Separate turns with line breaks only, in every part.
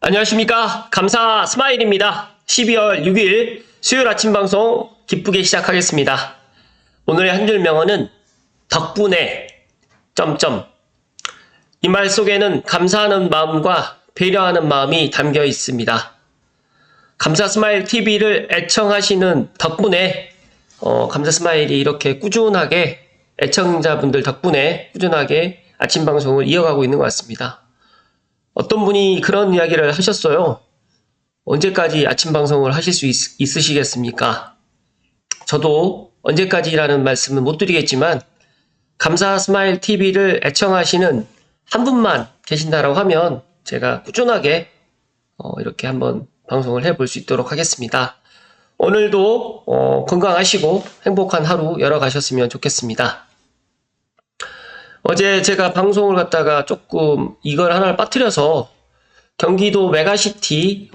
안녕하십니까. 감사 스마일입니다. 12월 6일 수요일 아침 방송 기쁘게 시작하겠습니다. 오늘의 한 줄 명언은 덕분에 이 말 속에는 감사하는 마음과 배려하는 마음이 담겨 있습니다. 감사 스마일 TV를 애청하시는 덕분에 감사 스마일이 이렇게 꾸준하게 애청자분들 덕분에 꾸준하게 아침 방송을 이어가고 있는 것 같습니다. 어떤 분이 그런 이야기를 하셨어요. 언제까지 아침 방송을 하실 수 있으시겠습니까? 저도 언제까지라는 말씀은 못 드리겠지만 감사 스마일 TV를 애청하시는 한 분만 계신다라고 하면 제가 꾸준하게 이렇게 한번 방송을 해볼 수 있도록 하겠습니다. 오늘도 건강하시고 행복한 하루 열어가셨으면 좋겠습니다. 어제 제가 방송을 갖다가 조금 이걸 하나를 빠뜨려서 경기도 메가시티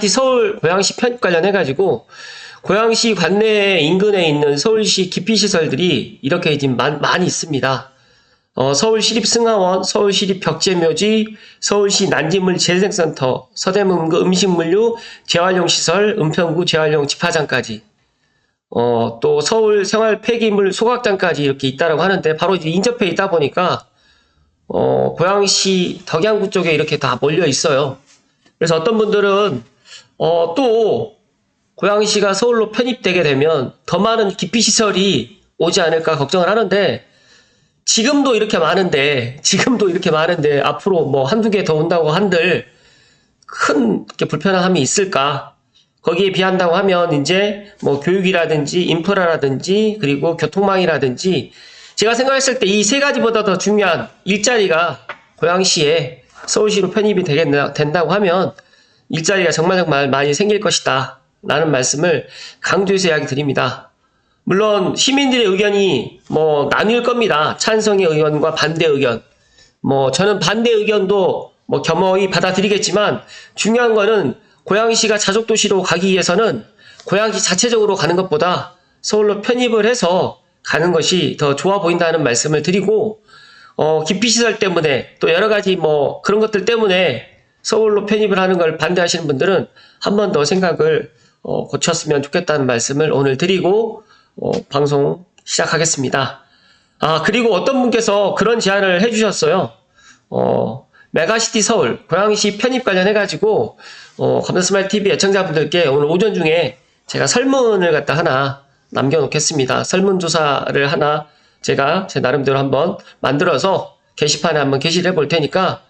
서울 고양시 편입 관련해가지고 고양시 관내 인근에 있는 서울시 기피시설들이 이렇게 지금 많이 있습니다. 서울시립승하원, 서울시립벽제묘지, 서울시 난지물 재생센터, 서대문 음식물류 재활용시설, 은평구 재활용 집화장까지 또 서울 생활 폐기물 소각장까지 이렇게 있다라고 하는데 바로 이제 인접해 있다 보니까 고양시 덕양구 쪽에 이렇게 다 몰려 있어요. 그래서 어떤 분들은 또 고양시가 서울로 편입되게 되면 더 많은 기피시설이 오지 않을까 걱정을 하는데 지금도 이렇게 많은데 앞으로 뭐 한두 개 더 온다고 한들 큰 불편함이 있을까? 거기에 비한다고 하면 이제 뭐 교육이라든지 인프라라든지 그리고 교통망이라든지 제가 생각했을 때 이 세 가지보다 더 중요한 일자리가 고양시에 서울시로 편입이 된다고 하면 일자리가 정말 많이 생길 것이다 라는 말씀을 강조해서 이야기 드립니다. 물론 시민들의 의견이 뭐 나뉠 겁니다. 찬성의 의견과 반대 의견. 저는 반대 의견도 겸허히 받아들이겠지만 중요한 거는 고양시가 자족도시로 가기 위해서는 고양시 자체적으로 가는 것보다 서울로 편입을 해서 가는 것이 더 좋아 보인다는 말씀을 드리고 기피시설 때문에 또 여러가지 그런 것들 때문에 서울로 편입을 하는 걸 반대하시는 분들은 한 번 더 생각을 고쳤으면 좋겠다는 말씀을 오늘 드리고 방송 시작하겠습니다. 그리고 어떤 분께서 그런 제안을 해주셨어요. 메가시티 서울 고양시 편입 관련해가지고 감사 스마일 TV 애청자분들께 오늘 오전 중에 제가 설문을 갖다 하나 남겨놓겠습니다. 설문조사를 하나 제가 제 나름대로 한번 만들어서 게시판에 한번 게시를 해볼 테니까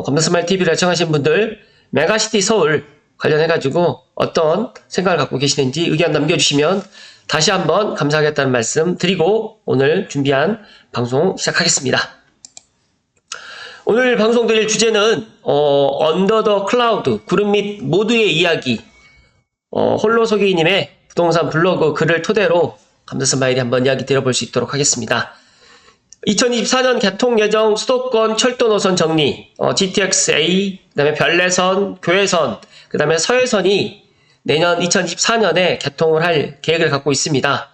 감사 스마일 TV를 애청하신 분들 메가시티 서울 관련해가지고 어떤 생각을 갖고 계시는지 의견 남겨주시면 다시 한번 감사하겠다는 말씀 드리고 오늘 준비한 방송 시작하겠습니다. 오늘 방송 드릴 주제는 언더 더 클라우드 구름 밑 모두의 이야기 홀로서기님의 부동산 블로그 글을 토대로 감사 스마일이 한번 이야기 드려볼 수 있도록 하겠습니다. 2024년 개통 예정 수도권 철도 노선 정리 GTX-A, 그 다음에 별내선, 교외선, 그 다음에 서해선이 내년 2024년에 개통을 할 계획을 갖고 있습니다.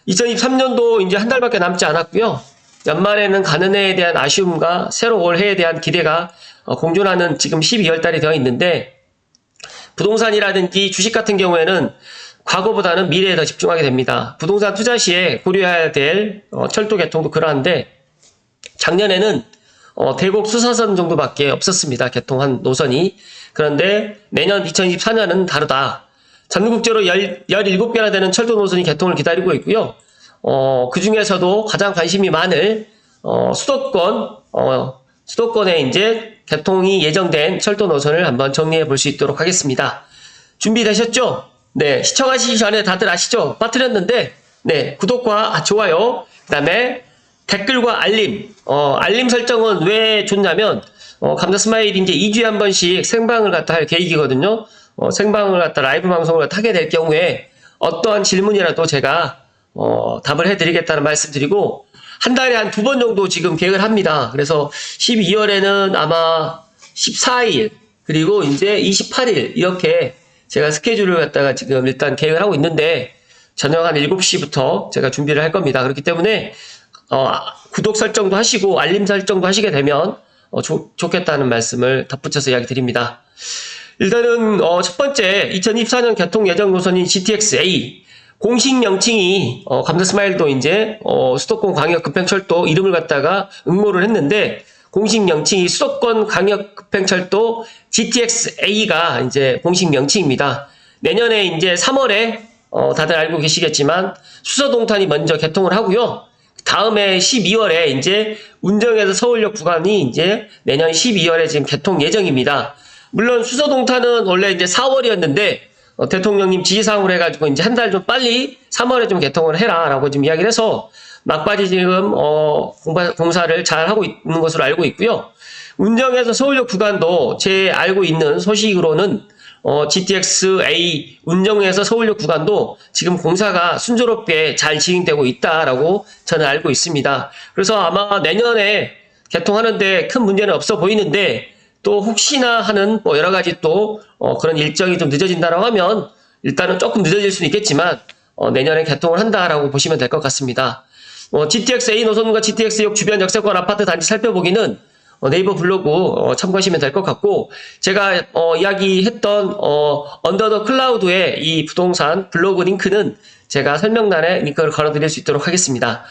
2023년도 이제 한 달밖에 남지 않았고요. 연말에는 가는 해에 대한 아쉬움과 새로 올 해에 대한 기대가 공존하는 지금 12월 달이 되어 있는데 부동산이라든지 주식 같은 경우에는 과거보다는 미래에 더 집중하게 됩니다. 부동산 투자 시에 고려해야 될 철도 개통도 그러한데 작년에는 대곡 수서선 정도밖에 없었습니다. 개통한 노선이. 그런데 내년 2024년은 다르다. 전국적으로 17개나 되는 철도 노선이 개통을 기다리고 있고요. 그 중에서도 가장 관심이 많을 수도권에 이제 개통이 예정된 철도 노선을 한번 정리해 볼 수 있도록 하겠습니다. 준비되셨죠? 네, 시청하시기 전에 다들 아시죠? 빠뜨렸는데 네, 구독과 좋아요, 그 다음에 댓글과 알림 설정은 왜 좋냐면 감사 스마일이 이제 2주에 한 번씩 생방을 갖다 할 계획이거든요. 생방을 갖다 라이브 방송을 갖다 하게 될 경우에 어떠한 질문이라도 제가 답을 해드리겠다는 말씀 드리고 한 달에 한 2번 정도 지금 계획을 합니다. 그래서 12월에는 아마 14일 그리고 이제 28일 이렇게 제가 스케줄을 갖다가 지금 일단 계획을 하고 있는데 저녁 한 7시부터 제가 준비를 할 겁니다. 그렇기 때문에 구독 설정도 하시고 알림 설정도 하시게 되면 좋겠다는 말씀을 덧붙여서 이야기 드립니다. 일단은 첫 번째 2024년 개통 예정 노선인 GTX-A 공식 명칭이 감사스마일도 이제 수도권 광역 급행철도 이름을 갖다가 응모를 했는데 공식 명칭이 수도권 광역 급행철도 GTX-A가 이제 공식 명칭입니다. 내년에 이제 3월에 다들 알고 계시겠지만 수서동탄이 먼저 개통을 하고요. 다음에 12월에 이제 운정에서 서울역 구간이 이제 내년 12월에 지금 개통 예정입니다. 물론 수서동탄은 원래 이제 4월이었는데 대통령님 지시사항으로 해가지고 이제 한 달 좀 빨리 3월에 좀 개통을 해라라고 지금 이야기를 해서 막바지 지금 공사를 잘 하고 있는 것으로 알고 있고요. 운정에서 서울역 구간도 제 알고 있는 소식으로는 GTX-A 운정에서 서울역 구간도 지금 공사가 순조롭게 잘 진행되고 있다라고 저는 알고 있습니다. 그래서 아마 내년에 개통하는데 큰 문제는 없어 보이는데 또 혹시나 하는 여러 가지 또 그런 일정이 좀 늦어진다라고 하면 일단은 조금 늦어질 수는 있겠지만 내년에 개통을 한다라고 보시면 될 것 같습니다. GTX-A 노선과 GTX역 주변 역세권 아파트 단지 살펴보기는 네이버 블로그 참고하시면 될 것 같고 제가 이야기했던 언더 더 클라우드의 이 부동산 블로그 링크는 제가 설명란에 링크를 걸어드릴 수 있도록 하겠습니다.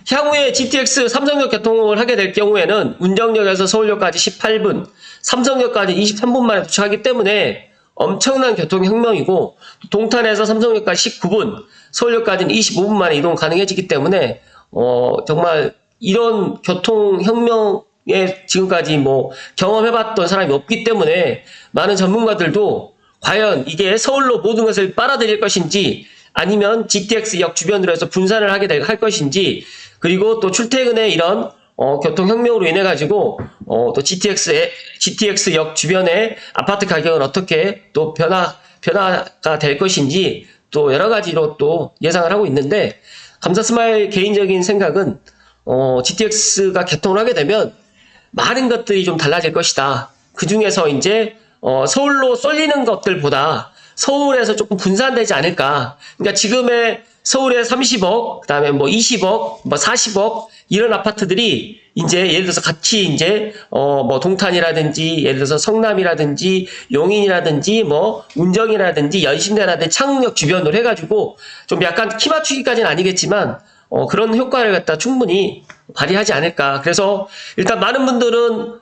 향후에 GTX 삼성역 개통을 하게 될 경우에는 운정역에서 서울역까지 18분, 삼성역까지 23분 만에 도착하기 때문에 엄청난 교통혁명이고 동탄에서 삼성역까지 19분, 서울역까지는 25분 만에 이동 가능해지기 때문에 정말 이런 교통혁명에 지금까지 경험해봤던 사람이 없기 때문에 많은 전문가들도 과연 이게 서울로 모든 것을 빨아들일 것인지 아니면 GTX역 주변으로 해서 분산을 할 것인지 그리고 또 출퇴근의 이런 교통혁명으로 인해 가지고 또 GTX역 주변의 아파트 가격은 어떻게 또 변화가 될 것인지 또 여러 가지로 또 예상을 하고 있는데 감사스마일 개인적인 생각은 GTX가 개통을 하게 되면 많은 것들이 좀 달라질 것이다. 그 중에서 이제 서울로 쏠리는 것들보다 서울에서 조금 분산되지 않을까. 그러니까 지금의 서울에 30억, 그 다음에 20억, 40억, 이런 아파트들이 이제 예를 들어서 같이 이제, 동탄이라든지, 예를 들어서 성남이라든지, 용인이라든지, 운정이라든지, 연신내라든지, 창릉역 주변으로 해가지고 좀 약간 키 맞추기까지는 아니겠지만, 그런 효과를 갖다 충분히 발휘하지 않을까. 그래서 일단 많은 분들은,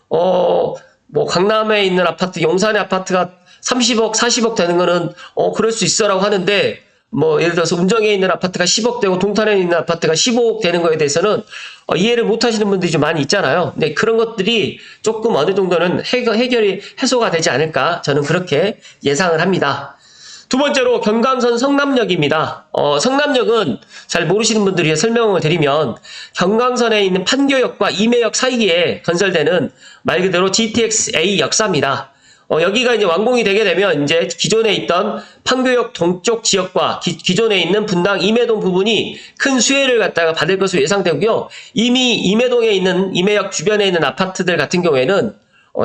강남에 있는 아파트, 용산의 아파트가 30억, 40억 되는 거는, 그럴 수 있어라고 하는데, 예를 들어서 운정에 있는 아파트가 10억 되고 동탄에 있는 아파트가 15억 되는 거에 대해서는 이해를 못 하시는 분들이 좀 많이 있잖아요. 근데 그런 것들이 조금 어느 정도는 해소가 되지 않을까 저는 그렇게 예상을 합니다. 두 번째로 경강선 성남역입니다. 성남역은 잘 모르시는 분들 위해 설명을 드리면 경강선에 있는 판교역과 임해역 사이에 건설되는 말 그대로 GTX-A 역사입니다. 여기가 이제 완공이 되게 되면 이제 기존에 있던 판교역 동쪽 지역과 기존에 있는 분당 임해동 부분이 큰 수혜를 갖다가 받을 것으로 예상되고요. 이미 임해동에 있는 임해역 주변에 있는 아파트들 같은 경우에는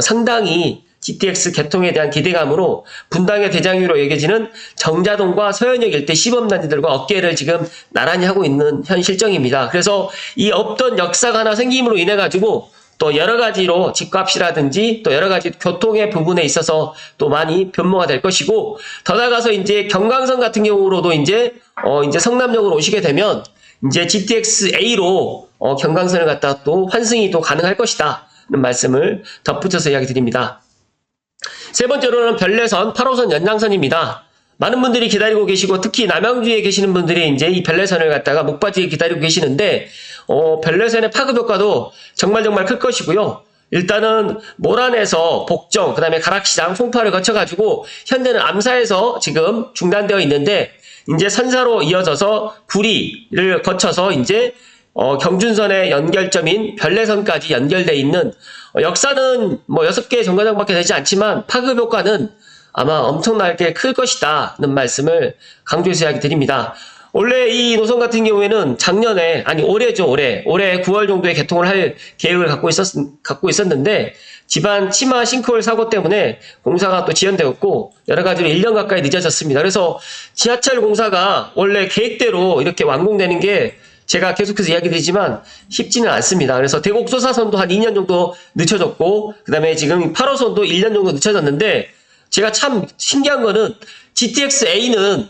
상당히 GTX 개통에 대한 기대감으로 분당의 대장유로 여겨지는 정자동과 서현역 일대 시범단지들과 어깨를 지금 나란히 하고 있는 현 실정입니다. 그래서 이 없던 역사가 하나 생김으로 인해 가지고 또 여러 가지로 집값이라든지 또 여러 가지 교통의 부분에 있어서 또 많이 변모가 될 것이고 더 나아가서 이제 경강선 같은 경우로도 이제 성남역으로 오시게 되면 이제 GTX-A로 경강선을 갖다 또 환승이 또 가능할 것이다는 말씀을 덧붙여서 이야기 드립니다. 세 번째로는 별내선 8호선 연장선입니다. 많은 분들이 기다리고 계시고 특히 남양주에 계시는 분들이 이제 이 별내선을 갖다가 목바지에 기다리고 계시는데 별내선의 파급 효과도 정말 클 것이고요. 일단은 모란에서 복정, 그 다음에 가락시장, 송파를 거쳐가지고 현재는 암사에서 지금 중단되어 있는데 이제 선사로 이어져서 구리를 거쳐서 이제 경준선의 연결점인 별내선까지 연결되어 있는 역사는 6개 정거장밖에 되지 않지만 파급 효과는 아마 엄청나게 클 것이다는 말씀을 강조해서 이야기 드립니다. 원래 이 노선 같은 경우에는 올해죠, 올해 9월 정도에 개통을 할 계획을 갖고 있었는데 집안 치마 싱크홀 사고 때문에 공사가 또 지연되었고 여러 가지로 1년 가까이 늦어졌습니다. 그래서 지하철 공사가 원래 계획대로 이렇게 완공되는 게 제가 계속해서 이야기 드리지만 쉽지는 않습니다. 그래서 대곡소사선도 한 2년 정도 늦춰졌고, 그 다음에 지금 8호선도 1년 정도 늦춰졌는데, 제가 참 신기한 거는 GTX-A는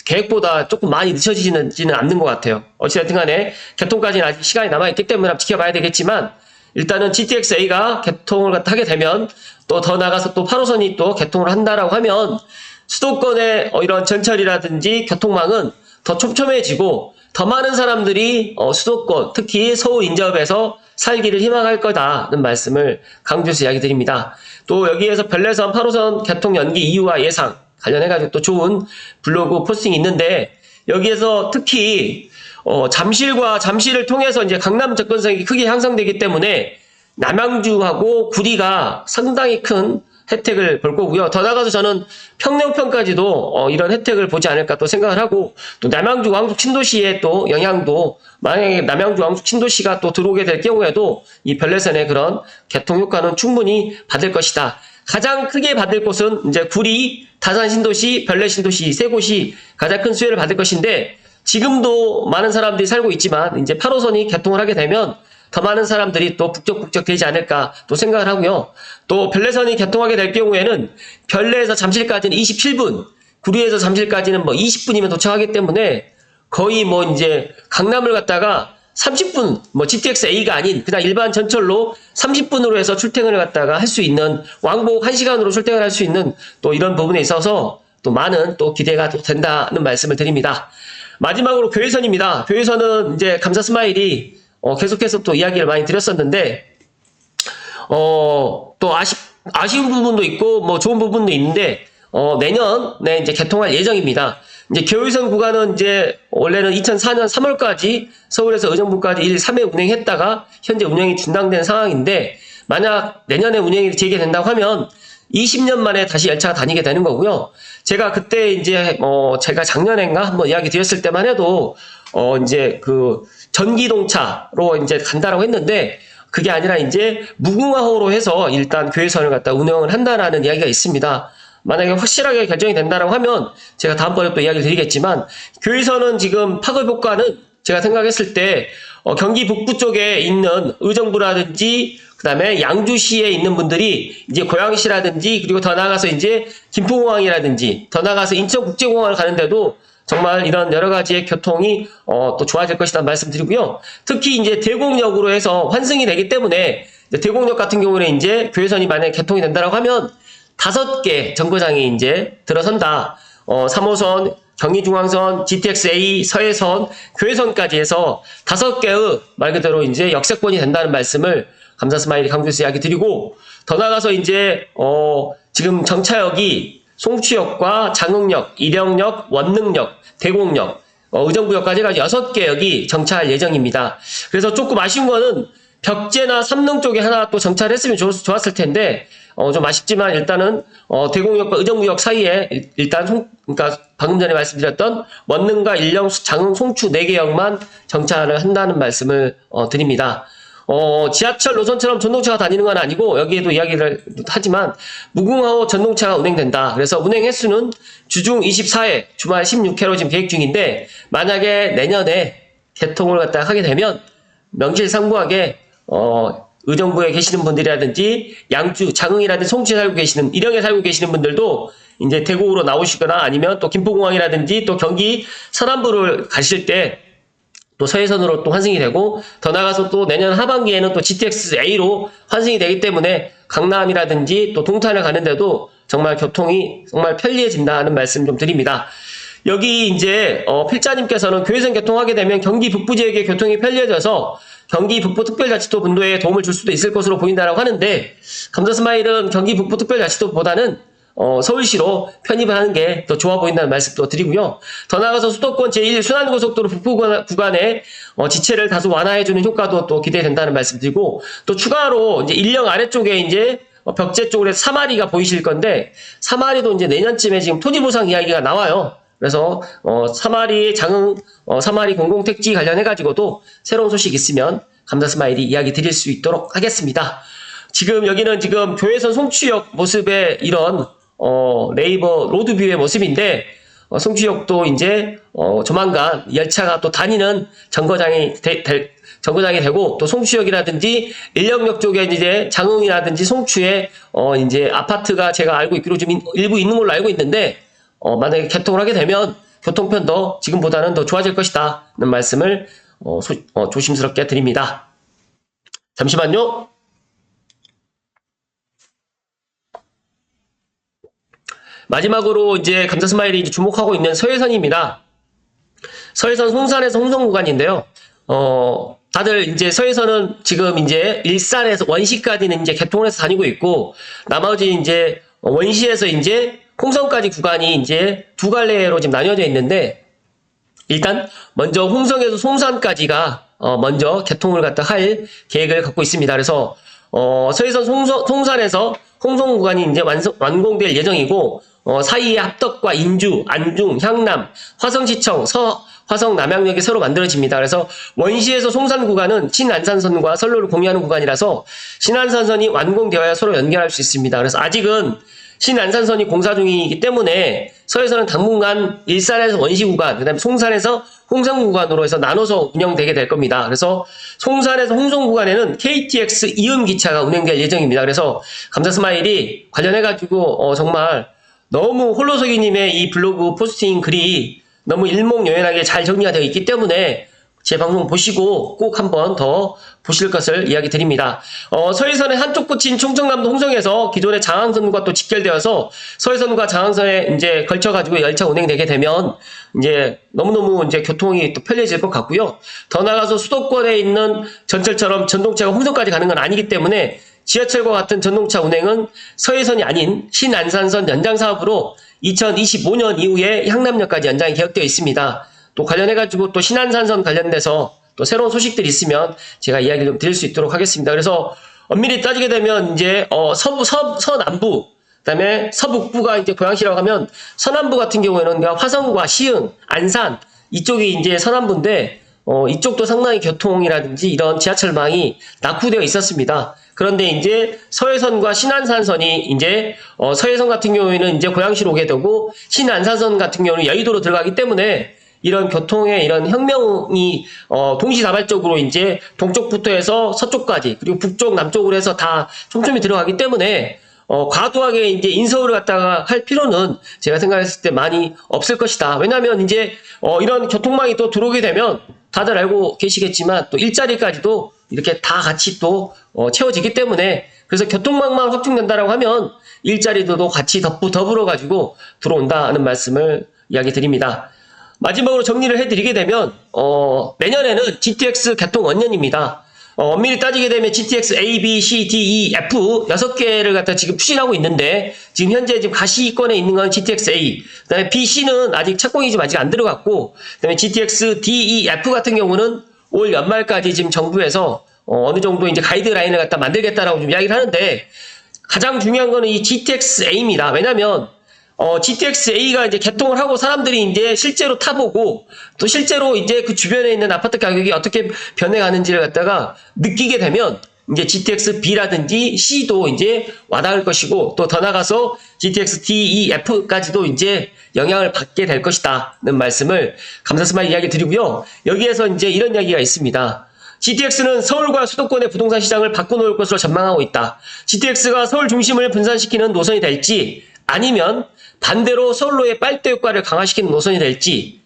계획보다 조금 많이 늦춰지지는 않는 것 같아요. 어찌됐든 간에 개통까지는 아직 시간이 남아있기 때문에 한번 지켜봐야 되겠지만, 일단은 GTX-A가 개통을 하게 되면 또 더 나가서 또 8호선이 또 개통을 한다라고 하면 수도권의 이런 전철이라든지 교통망은 더 촘촘해지고 더 많은 사람들이 수도권, 특히 서울 인접에서 살기를 희망할 거다는 말씀을 강조해서 이야기 드립니다. 또 여기에서 별내선 8호선 개통 연기 이유와 예상 관련해가지고 또 좋은 블로그 포스팅이 있는데, 여기에서 특히 잠실과 잠실을 통해서 이제 강남 접근성이 크게 향상되기 때문에 남양주하고 구리가 상당히 큰 혜택을 볼 거고요. 더 나아가서 저는 평내우편까지도 이런 혜택을 보지 않을까 또 생각을 하고, 또 남양주 왕숙 신도시의 또 영향도, 만약에 남양주 왕숙 신도시가 또 들어오게 될 경우에도 이 별내선의 그런 개통 효과는 충분히 받을 것이다. 가장 크게 받을 곳은 이제 구리, 다산 신도시, 별내 신도시 세 곳이 가장 큰 수혜를 받을 것인데, 지금도 많은 사람들이 살고 있지만 이제 8호선이 개통을 하게 되면 더 많은 사람들이 또 북적북적 되지 않을까 또 생각을 하고요. 또 별내선이 개통하게 될 경우에는 별내에서 잠실까지는 27분, 구리에서 잠실까지는 뭐 20분이면 도착하기 때문에 거의 뭐 이제 강남을 갔다가 30분, 뭐 GTX-A가 아닌 그냥 일반 전철로 30분으로 해서 출퇴근을 갔다가 할 수 있는, 왕복 1시간으로 출퇴근할 수 있는 또 이런 부분에 있어서 또 많은 또 기대가 또 된다는 말씀을 드립니다. 마지막으로 교외선입니다. 교외선은 이제 감사 스마일이 계속해서 또 이야기를 많이 드렸었는데, 또 아쉬운 부분도 있고, 뭐 좋은 부분도 있는데, 내년에 이제 개통할 예정입니다. 이제 교외선 구간은 이제 원래는 2004년 3월까지 서울에서 의정부까지 1, 3회 운행했다가 현재 운행이 중단된 상황인데, 만약 내년에 운행이 재개된다고 하면 20년 만에 다시 열차가 다니게 되는 거고요. 제가 그때 이제 제가 작년엔가 한번 이야기 드렸을 때만 해도 이제 그 전기동차로 이제 간다라고 했는데, 그게 아니라 이제 무궁화호로 해서 일단 교외선을 갖다 운영을 한다라는 이야기가 있습니다. 만약에 확실하게 결정이 된다라고 하면 제가 다음번에 또 이야기를 드리겠지만, 교외선은 지금 파급 효과는 제가 생각했을 때 경기 북부 쪽에 있는 의정부라든지 그다음에 양주시에 있는 분들이 이제 고양시라든지, 그리고 더 나아가서 이제 김포공항이라든지, 더 나아가서 인천국제공항을 가는데도 정말 이런 여러 가지의 교통이 또 좋아질 것이라는 말씀드리고요. 특히 이제 대곡역으로 해서 환승이 되기 때문에 대곡역 같은 경우는 이제 교외선이 만약에 개통이 된다라고 하면 5개 정거장이 이제 들어선다. 3호선, 경의중앙선, GTX-A, 서해선, 교외선까지 해서 5개의 말 그대로 이제 역세권이 된다는 말씀을 감사 스마일이 강조해서 이야기 드리고, 더 나아가서 이제 지금 정차역이 송추역과 장흥역, 일영역, 원능역, 대곡역, 의정부역까지 해가지고 6개 역이 정차할 예정입니다. 그래서 조금 아쉬운 거는 벽제나 삼릉 쪽에 하나 또 정차를 했으면 좋았을 텐데, 좀 아쉽지만 일단은 대곡역과 의정부역 사이에 일단 그러니까 방금 전에 말씀드렸던 원능과 일령, 장흥, 송추 4개 역만 정차를 한다는 말씀을 드립니다. 지하철 노선처럼 전동차가 다니는 건 아니고, 여기에도 이야기를 하지만 무궁화호 전동차가 운행된다. 그래서 운행 횟수는 주중 24회, 주말 16회로 지금 계획 중인데, 만약에 내년에 개통을 갖다 하게 되면 명실상부하게 의정부에 계시는 분들이라든지 양주, 장흥이라든지 송치에 살고 계시는, 일영에 살고 계시는 분들도 이제 대구로 나오시거나 아니면 또 김포공항이라든지 또 경기 서남부를 가실 때 또 서해선으로 또 환승이 되고, 더 나가서 또 내년 하반기에는 또 GTX-A로 환승이 되기 때문에 강남이라든지 또 동탄을 가는데도 정말 교통이 정말 편리해진다는 말씀 좀 드립니다. 여기 이제 필자님께서는 교외선 개통하게 되면 경기 북부 지역의 교통이 편리해져서 경기 북부 특별자치도 분도에 도움을 줄 수도 있을 것으로 보인다라고 하는데, 감사 스마일은 경기 북부 특별자치도보다는 서울시로 편입을 하는 게 더 좋아 보인다는 말씀도 드리고요. 더 나아가서 수도권 제1순환고속도로 북부 구간에 지체를 다소 완화해주는 효과도 또 기대된다는 말씀 드리고, 또 추가로 이제 일령 아래쪽에 이제 벽제 쪽으로 해서 사마리가 보이실 건데, 사마리도 이제 내년쯤에 지금 토지보상 이야기가 나와요. 그래서 사마리 장흥 사마리 공공택지 관련해가지고도 새로운 소식 있으면 감사 스마일이 이야기 드릴 수 있도록 하겠습니다. 지금 여기는 지금 교외선 송추역 모습의 이런 네이버 로드뷰의 모습인데, 송주역도 이제 조만간 열차가 또 다니는 정거장이 되고, 또 송주역이라든지 인력역 쪽에 이제 장흥이라든지 송추에 이제 아파트가 제가 알고 있기로 좀 일부 있는 걸로 알고 있는데, 만약에 개통을 하게 되면 교통편도 지금보다는 더 좋아질 것이다는 말씀을 조심스럽게 드립니다. 잠시만요. 마지막으로 이제 감자 스마일이 주목하고 있는 서해선입니다. 서해선 송산에서 홍성 구간인데요. 다들 이제 서해선은 지금 이제 일산에서 원시까지는 이제 개통을 해서 다니고 있고, 나머지 이제 원시에서 이제 홍성까지 구간이 이제 두 갈래로 지금 나뉘어져 있는데, 일단 먼저 홍성에서 송산까지가 먼저 개통을 갖다 할 계획을 갖고 있습니다. 그래서 서해선 송산에서 홍성 구간이 이제 완공될 예정이고, 사이에 합덕과 인주, 안중, 향남, 화성시청, 화성 남양역이 새로 만들어집니다. 그래서 원시에서 송산 구간은 신안산선과 선로를 공유하는 구간이라서 신안산선이 완공되어야 서로 연결할 수 있습니다. 그래서 아직은 신안산선이 공사 중이기 때문에 서해선은 당분간 일산에서 원시 구간, 그 다음에 송산에서 홍성 구간으로 해서 나눠서 운영되게 될 겁니다. 그래서 송산에서 홍성 구간에는 KTX 이음 기차가 운행될 예정입니다. 그래서 감자스마일이 관련해가지고 정말 너무 홀로서기님의 이 블로그 포스팅 글이 너무 일목요연하게 잘 정리가 되어 있기 때문에 제 방송 보시고 꼭 한번 더 보실 것을 이야기 드립니다. 서해선의 한쪽 끝인 충청남도 홍성에서 기존의 장항선과 또 직결되어서 서해선과 장항선에 이제 걸쳐가지고 열차 운행되게 되면 이제 너무너무 이제 교통이 또 편리해질 것 같고요. 더 나아가서 수도권에 있는 전철처럼 전동차가 홍성까지 가는 건 아니기 때문에 지하철과 같은 전동차 운행은 서해선이 아닌 신안산선 연장 사업으로 2025년 이후에 향남역까지 연장이 계획되어 있습니다. 또 관련해가지고 또 신안산선 관련돼서 또 새로운 소식들이 있으면 제가 이야기를 좀 드릴 수 있도록 하겠습니다. 그래서 엄밀히 따지게 되면 이제 서남부, 그다음에 서북부가 이제 고양시라고 하면 서남부 같은 경우에는 화성과 시흥, 안산 이쪽이 이제 서남부인데 이쪽도 상당히 교통이라든지 이런 지하철망이 낙후되어 있었습니다. 그런데 이제 서해선과 신안산선이 이제 서해선 같은 경우에는 이제 고양시로 오게 되고 신안산선 같은 경우는 여의도로 들어가기 때문에 이런 교통의 이런 혁명이 동시다발적으로 이제 동쪽부터 해서 서쪽까지 그리고 북쪽 남쪽으로 해서 다 촘촘히 들어가기 때문에 과도하게 이제 인서울을 갖다가 할 필요는 제가 생각했을 때 많이 없을 것이다. 왜냐하면 이제 이런 교통망이 또 들어오게 되면 다들 알고 계시겠지만 또 일자리까지도 이렇게 다 같이 또 채워지기 때문에 그래서 교통망만 확충된다라고 하면 일자리도 같이 더불어 가지고 들어온다는 말씀을 이야기 드립니다. 마지막으로 정리를 해드리게 되면 내년에는 GTX 개통 원년입니다. 엄밀히 따지게 되면 GTX A, B, C, D, E, F 6개를 갖다 지금 추진하고 있는데 지금 현재 지금 가시권에 있는 건 GTX A, 그 다음에 B, C는 아직 착공이 좀 아직 안 들어갔고 그 다음에 GTX D, E, F 같은 경우는 올 연말까지 지금 정부에서 어느 정도 이제 가이드라인을 갖다 만들겠다라고 좀 이야기를 하는데 가장 중요한 거는 이 GTX A입니다. 왜냐면 GTX A가 이제 개통을 하고 사람들이 이제 실제로 타보고 또 실제로 이제 그 주변에 있는 아파트 가격이 어떻게 변해가는지를 갖다가 느끼게 되면 이제 GTX B라든지 C도 이제 와닿을 것이고 또 더 나가서 GTX D, E, F까지도 이제 영향을 받게 될 것이다는 말씀을 감사스마일 이야기 드리고요. 여기에서 이제 이런 이야기가 있습니다. GTX는 서울과 수도권의 부동산 시장을 바꿔놓을 것으로 전망하고 있다. GTX가 서울 중심을 분산시키는 노선이 될지 아니면 반대로 서울로의 빨대 효과를 강화시키는 노선이 될지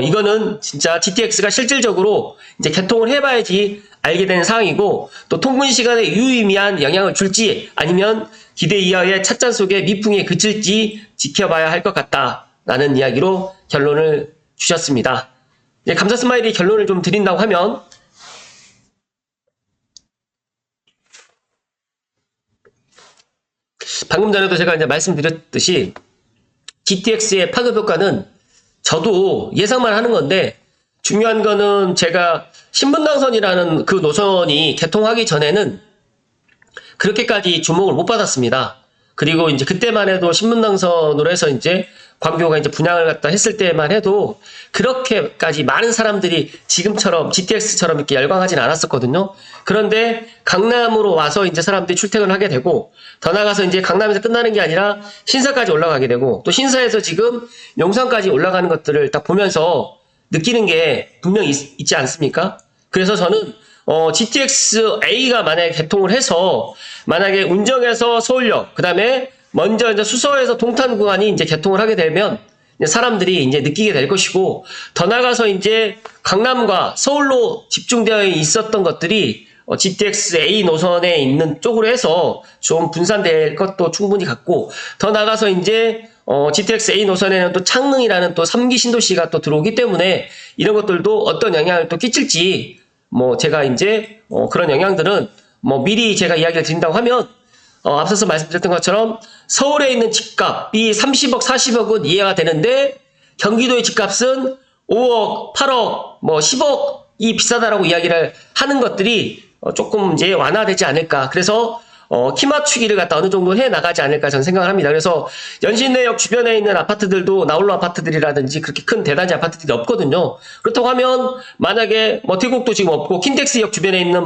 이거는 진짜 GTX가 실질적으로 이제 개통을 해봐야지 알게 되는 사항이고 또 통근 시간에 유의미한 영향을 줄지 아니면 기대 이하의 찻잔 속에 미풍에 그칠지 지켜봐야 할 것 같다라는 이야기로 결론을 주셨습니다. 이제 감사 스마일이 결론을 좀 드린다고 하면 방금 전에도 제가 이제 말씀드렸듯이 GTX의 파급 효과는 저도 예상만 하는 건데 중요한 거는 제가 신분당선이라는 그 노선이 개통하기 전에는 그렇게까지 주목을 못 받았습니다. 그리고 이제 그때만 해도 신분당선으로 해서 이제 광교가 이제 분양을 갖다 했을 때만 해도 그렇게까지 많은 사람들이 지금처럼 GTX처럼 이렇게 열광하진 않았었거든요. 그런데 강남으로 와서 이제 사람들이 출퇴근을 하게 되고, 더 나가서 이제 강남에서 끝나는 게 아니라 신사까지 올라가게 되고, 또 신사에서 지금 용산까지 올라가는 것들을 딱 보면서 느끼는 게 분명히 있지 않습니까? 그래서 저는 GTX A가 만약에 개통을 해서, 만약에 운정에서 서울역, 그 다음에 먼저 이제 수서에서 동탄 구간이 이제 개통을 하게 되면 사람들이 이제 느끼게 될 것이고, 더 나가서 이제 강남과 서울로 집중되어 있었던 것들이 GTX A 노선에 있는 쪽으로 해서 좀 분산될 것도 충분히 같고, 더 나가서 이제 GTX A 노선에는 또 창릉이라는 또 3기 신도시가 또 들어오기 때문에 이런 것들도 어떤 영향을 또 끼칠지, 제가 이제 그런 영향들은 미리 제가 이야기를 드린다고 하면, 앞서서 말씀드렸던 것처럼 서울에 있는 집값이 30억, 40억은 이해가 되는데 경기도의 집값은 5억, 8억, 10억이 비싸다라고 이야기를 하는 것들이 조금 이제 완화되지 않을까. 그래서 키 맞추기를 갖다 어느 정도 해 나가지 않을까 저는 생각을 합니다. 그래서 연신내역 주변에 있는 아파트들도 나홀로 아파트들이라든지 그렇게 큰 대단지 아파트들이 없거든요. 그렇다고 하면 만약에 태국도 지금 없고 킨텍스역 주변에 있는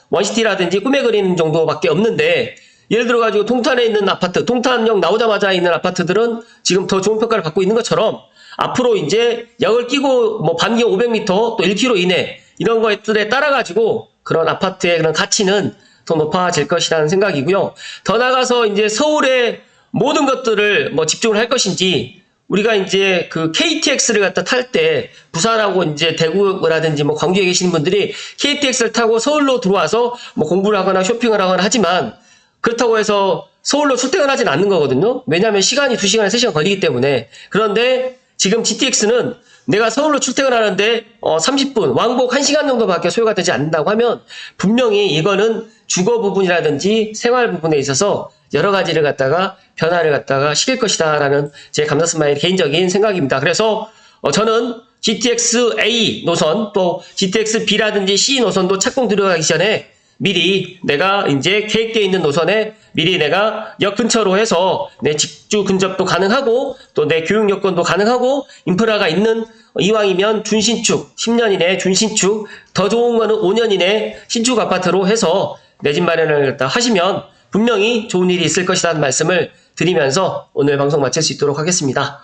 원시티라든지 꿈에 그리는 정도밖에 없는데, 예를 들어가지고 동탄에 있는 아파트, 동탄역 나오자마자 있는 아파트들은 지금 더 좋은 평가를 받고 있는 것처럼 앞으로 이제 역을 끼고 반경 500m 또 1km 이내 이런 것들에 따라 가지고 그런 아파트의 그런 가치는 더 높아질 것이라는 생각이고요. 더 나가서 이제 서울의 모든 것들을 집중을 할 것인지, 우리가 이제 그 KTX를 갖다 탈 때 부산하고 이제 대구라든지 광주에 계시는 분들이 KTX를 타고 서울로 들어와서 공부를 하거나 쇼핑을 하거나 하지만, 그렇다고 해서 서울로 출퇴근하진 않는 거거든요. 왜냐하면 시간이 2시간, 3시간 걸리기 때문에. 그런데 지금 GTX는 내가 서울로 출퇴근하는데 30분, 왕복 1시간 정도밖에 소요가 되지 않는다고 하면 분명히 이거는 주거 부분이라든지 생활 부분에 있어서 여러 가지를 갖다가 변화를 갖다가 시킬 것이다라는 제 감사스마일 개인적인 생각입니다. 그래서 저는 GTX A 노선 또 GTX B라든지 C 노선도 착공 들어가기 전에 미리 내가 이제 계획되어 있는 노선에 미리 내가 역 근처로 해서 내 직주 근접도 가능하고 또 내 교육 여건도 가능하고 인프라가 있는, 이왕이면 준신축 10년 이내 준신축, 더 좋은 거는 5년 이내 신축 아파트로 해서 내 집 마련을 갖다 하시면 분명히 좋은 일이 있을 것이라는 말씀을 드리면서 오늘 방송 마칠 수 있도록 하겠습니다.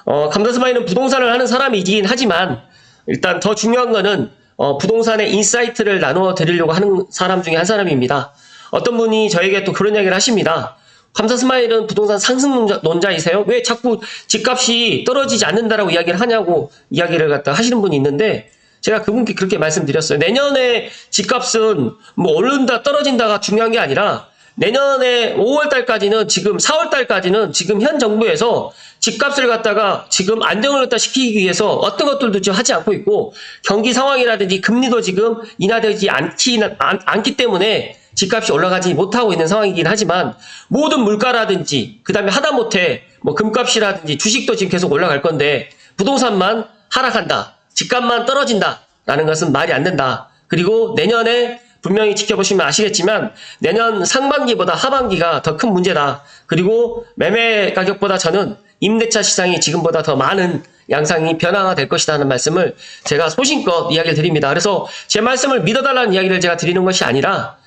감다스마이는 부동산을 하는 사람이긴 하지만 일단 더 중요한 거는 부동산의 인사이트를 나누어 드리려고 하는 사람 중에 한 사람입니다. 어떤 분이 저에게 또 그런 이야기를 하십니다. 감사스마일은 부동산 상승론자이세요? 왜 자꾸 집값이 떨어지지 않는다라고 이야기를 하냐고 이야기를 갖다 하시는 분이 있는데, 제가 그분께 그렇게 말씀드렸어요. 내년에 집값은 오른다 떨어진다가 중요한 게 아니라 내년에 5월달까지는 지금 4월달까지는 지금 현 정부에서 집값을 갖다가 지금 안정을 갖다 시키기 위해서 어떤 것들도 지금 하지 않고 있고, 경기 상황이라든지 금리도 지금 인하되지 않기 때문에 집값이 올라가지 못하고 있는 상황이긴 하지만, 모든 물가라든지 그 다음에 하다못해 금값이라든지 주식도 지금 계속 올라갈 건데 부동산만 하락한다, 집값만 떨어진다 라는 것은 말이 안 된다. 그리고 내년에 분명히 지켜보시면 아시겠지만 내년 상반기보다 하반기가 더 큰 문제다. 그리고 매매 가격보다 저는 임대차 시장이 지금보다 더 많은 양상이 변화가 될 것이다 하는 말씀을 제가 소신껏 이야기를 드립니다. 그래서 제 말씀을 믿어달라는 이야기를 제가 드리는 것이 아니라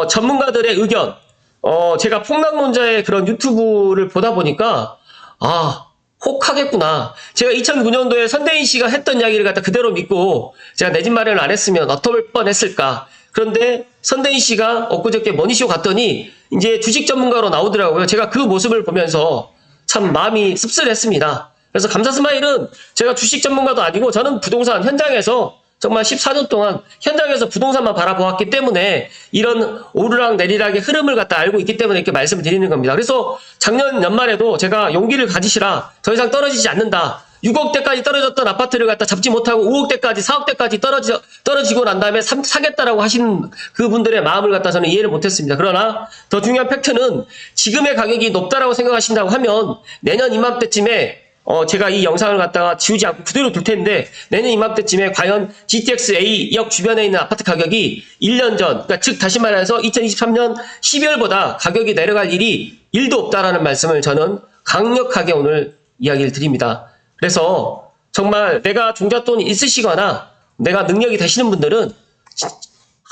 전문가들의 의견, 제가 폭락론자의 그런 유튜브를 보다 보니까 혹하겠구나. 제가 2009년도에 선대인 씨가 했던 이야기를 갖다 그대로 믿고 제가 내 집 마련을 안 했으면 어떨 뻔했을까. 그런데 선대인 씨가 엊그저께 머니쇼 갔더니 이제 주식 전문가로 나오더라고요. 제가 그 모습을 보면서 참 마음이 씁쓸했습니다. 그래서 감사스마일은 제가 주식 전문가도 아니고 저는 부동산 현장에서 정말 14년 동안 현장에서 부동산만 바라보았기 때문에 이런 오르락 내리락의 흐름을 갖다 알고 있기 때문에 이렇게 말씀을 드리는 겁니다. 그래서 작년 연말에도 제가 용기를 가지시라, 더 이상 떨어지지 않는다. 6억대까지 떨어졌던 아파트를 갖다 잡지 못하고 5억대까지, 4억대까지 떨어지고 난 다음에 사겠다라고 하시는 그분들의 마음을 갖다 저는 이해를 못했습니다. 그러나 더 중요한 팩트는 지금의 가격이 높다라고 생각하신다고 하면 내년 이맘때쯤에 제가 이 영상을 갖다가 지우지 않고 그대로 둘 텐데, 내년 이맘때쯤에 과연 GTX A역 주변에 있는 아파트 가격이 1년 전, 그러니까 즉 다시 말해서 2023년 12월보다 가격이 내려갈 일이 1도 없다라는 말씀을 저는 강력하게 오늘 이야기를 드립니다. 그래서 정말 내가 종잣돈이 있으시거나 내가 능력이 되시는 분들은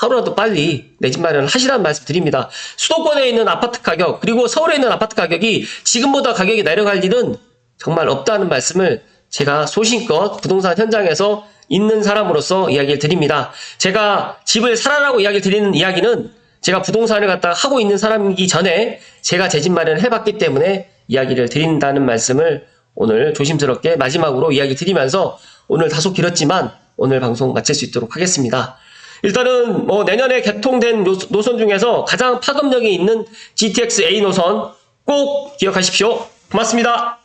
하루라도 빨리 내 집 마련을 하시라는 말씀 드립니다. 수도권에 있는 아파트 가격 그리고 서울에 있는 아파트 가격이 지금보다 가격이 내려갈 일은 정말 없다는 말씀을 제가 소신껏 부동산 현장에서 있는 사람으로서 이야기를 드립니다. 제가 집을 사라라고 이야기를 드리는 이야기는 제가 부동산을 갖다가 하고 있는 사람이기 전에 제가 제 집 마련을 해봤기 때문에 이야기를 드린다는 말씀을 오늘 조심스럽게 마지막으로 이야기 드리면서 오늘 다소 길었지만 오늘 방송 마칠 수 있도록 하겠습니다. 일단은 내년에 개통된 노선 중에서 가장 파급력이 있는 GTX A 노선 꼭 기억하십시오. 고맙습니다.